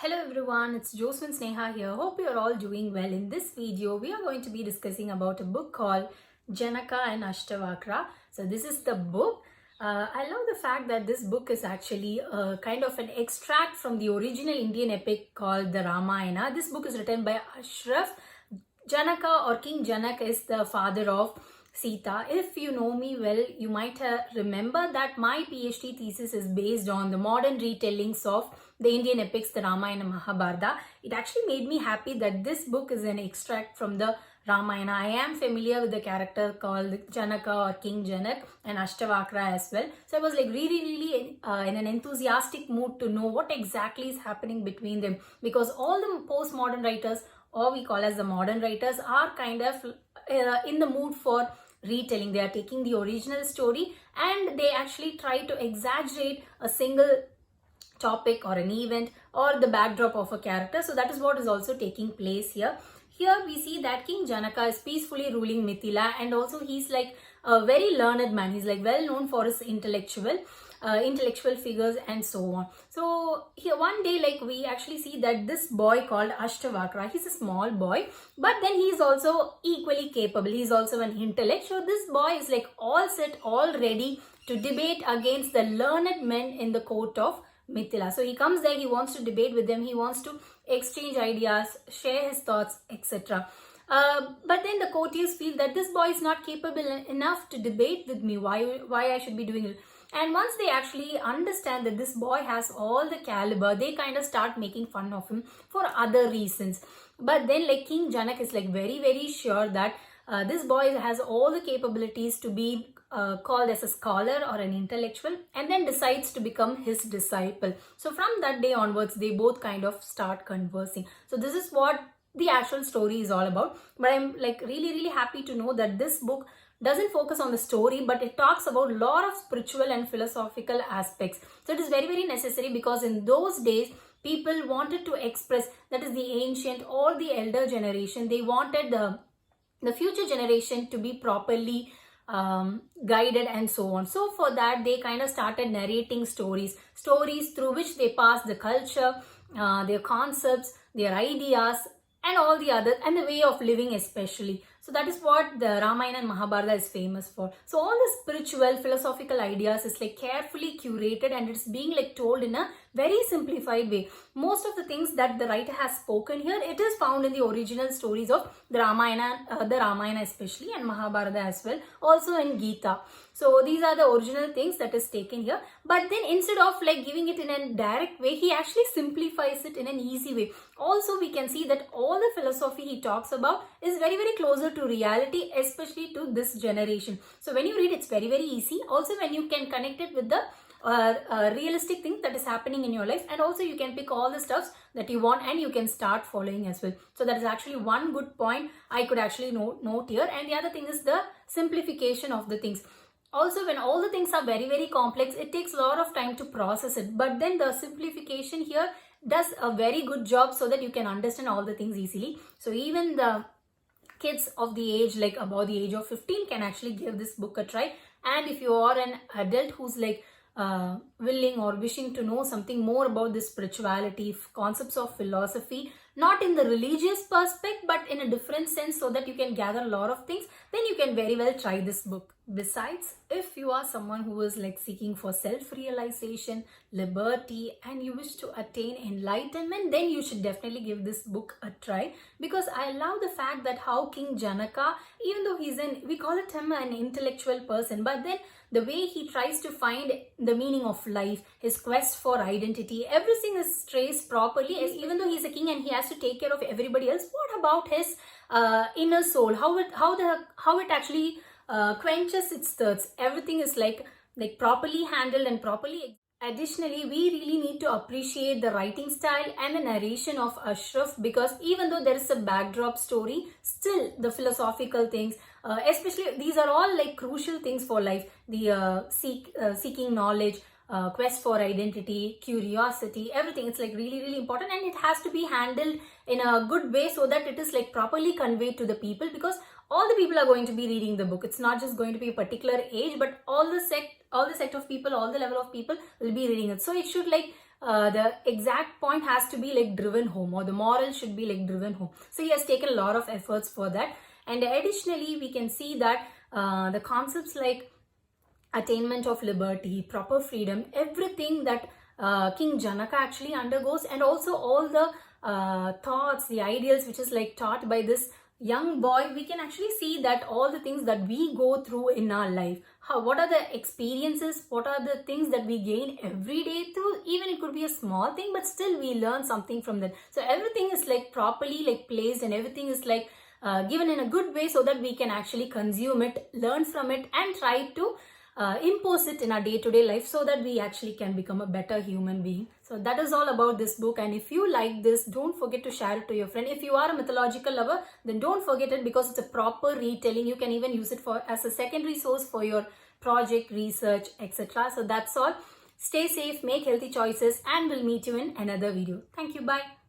Hello everyone, it's Readwithsneha here. Hope you're all doing well. In this video, we are going to be discussing about a book called Janaka and Ashtavakra. So this is the book. I love the fact that this book is actually a kind of an extract from the original Indian epic called the Ramayana. This book is written by Ashraf. Janaka or King Janaka is the father of Sita. If you know me well, you might remember that my PhD thesis is based on the modern retellings of the Indian epics, the Ramayana and Mahabharata. It actually made me happy that this book is an extract from the Ramayana. I am familiar with the character called Janaka or King Janak and Ashtavakra as well. So I was like really in an enthusiastic mood to know what exactly is happening between them, because all the postmodern writers, or we call as the modern writers, are kind of in the mood for retelling. They are taking the original story and they actually try to exaggerate a single topic or an event or the backdrop of a character. So that is what is also taking place here. Here we see that King Janaka is peacefully ruling Mithila, and also he's like a very learned man. He's like well known for his intellectual figures and so on. So here one day, like, we actually see that this boy called Ashtavakra, he's a small boy, but then he's also equally capable. He's also an intellect. So this boy is like all set, all ready to debate against the learned men in the court of Mithila. So he comes there, he wants to debate with them, he wants to exchange ideas, share his thoughts, etc. But then the courtiers feel that this boy is not capable enough to debate with me. Why I should be doing it? And once they actually understand that this boy has all the caliber, they kind of start making fun of him for other reasons. But then like King Janak is like very sure that this boy has all the capabilities to be called as a scholar or an intellectual, and then decides to become his disciple. So from that day onwards, they both kind of start conversing. So this is what the actual story is all about. But I'm like really happy to know that this book doesn't focus on the story, but it talks about a lot of spiritual and philosophical aspects. So it is very necessary, because in those days people wanted to express, that is the ancient or the elder generation, they wanted the future generation to be properly guided and so on. So for that, they kind of started narrating stories through which they pass the culture, their concepts, their ideas, and all the other, and the way of living especially. So that is what the Ramayana and Mahabharata is famous for. So all the spiritual, philosophical ideas is like carefully curated, and it's being like told in a very simplified way. Most of the things that the writer has spoken here, it is found in the original stories of the Ramayana especially, and Mahabharata as well, also in Gita. So these are the original things that is taken here. But then instead of like giving it in a direct way, he actually simplifies it in an easy way. Also, we can see that all the philosophy he talks about is very closer to reality, especially to this generation. So when you read, it's very easy. Also, when you can connect it with the realistic thing that is happening in your life, and also you can pick all the stuffs that you want and you can start following as well. So that is actually one good point I could actually note here. And the other thing is the simplification of the things. Also, when all the things are very complex, it takes a lot of time to process it. But then the simplification here does a very good job, so that you can understand all the things easily. So even the kids of the age, like above the age of 15, can actually give this book a try. And if you are an adult who's like willing or wishing to know something more about this spirituality, concepts of philosophy, not in the religious perspective but in a different sense, so that you can gather a lot of things, then you can very well try this book. Besides, if you are someone who is like seeking for self-realization, liberty, and you wish to attain enlightenment, then you should definitely give this book a try. Because I love the fact that how King Janaka, even though we call it him an intellectual person, but then the way he tries to find the meaning of life, his quest for identity, everything is traced properly. As even though he's a king and he has to take care of everybody else, what about his inner soul? How it actually quenches its thirsts? Everything is like properly handled and properly. Additionally, we really need to appreciate the writing style and the narration of Ashraf, because even though there is a backdrop story, still the philosophical things, especially these are all like crucial things for life. The seeking knowledge, quest for identity, curiosity, everything. It's like really important, and it has to be handled in a good way so that it is like properly conveyed to the people, because all the people are going to be reading the book. It's not just going to be a particular age, but all the sect of people, all the level of people will be reading it. So it should like the exact point has to be like driven home, or the moral should be like driven home. So he has taken a lot of efforts for that. And additionally, we can see that the concepts like attainment of liberty, proper freedom, everything that King Janaka actually undergoes, and also all the thoughts, the ideals which is like taught by this young boy, we can actually see that all the things that we go through in our life, what are the experiences, what are the things that we gain every day through, even it could be a small thing, but still we learn something from that. So everything is like properly like placed, and everything is like given in a good way, so that we can actually consume it, learn from it, and try to impose it in our day-to-day life, so that we actually can become a better human being. So that is all about this book. And if you like this, don't forget to share it to your friend. If you are a mythological lover, then don't forget it, because it's a proper retelling. You can even use it for as a secondary source for your project, research, etc. So that's all. Stay safe, make healthy choices, and we'll meet you in another video. Thank you. Bye.